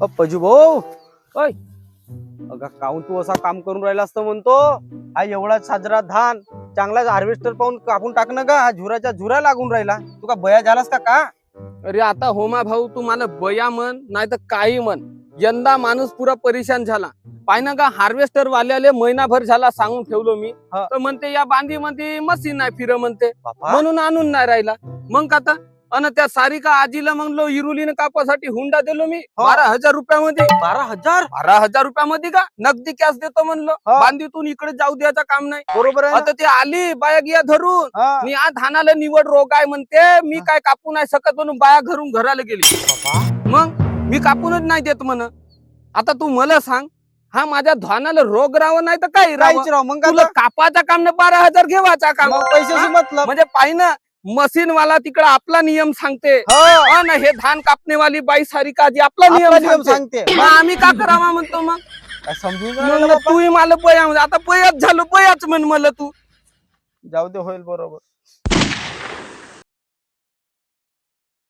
पजू भाऊ ओय अगं काऊन तू असा काम करून राहिला असतं म्हणतो. हा एवढा साजरा धान चांगला हार्वेस्टर पाहून कापून टाकणं का. हा झुराच्या झुरा लागून राहिला. तू का बया झालास का. अरे आता होमा भाऊ तू मला बया म्हण नाही तर काही म्हण, यंदा माणूस पुरा परेशान झाला. पाय ना का हार्वेस्टर वाल्याले महिनाभर झाला सांगून ठेवलो मी, तर म्हणते या बांधी मध्ये मशीन नाही फिर म्हणते, म्हणून आणून नाही राहिला. मग का अन त्या सारिका आजीला म्हणलो इरुलीने कापासाठी हुंडा दिलो मी 12,000 रुपयामध्ये. 12,000 रुपयामध्ये का नगदी कॅश देतो म्हणलं. बांधीतून इकडे जाऊ द्यायचं काम नाही. बरोबर आहे. आता ते आली बाया गिया धरून मी आज धानाला निवड रोग आहे म्हणते, मी काय कापू नाही शकत म्हणून बाया घरून घराला गेली. मग मी कापूनच नाही देत म्हण. आता तू मला सांग, हा माझ्या धानाला रोग राहावं नाही तर काही राहावं. मग तुला कापाचा काम न 12,000 घेवाचा काम. पैशाची मतलब म्हणजे पाय ना मशीन वाला तिकडे आपला नियम सांगते, हे धान कापणेवाली बाई सारिका जी आपला नियम सांगते. आम्ही का करावा म्हणतो. मग समजून तू मला बया म्हणजे आता बयाच झालो, बयाच म्हण मला तू. जाऊ दे होईल बरोबर.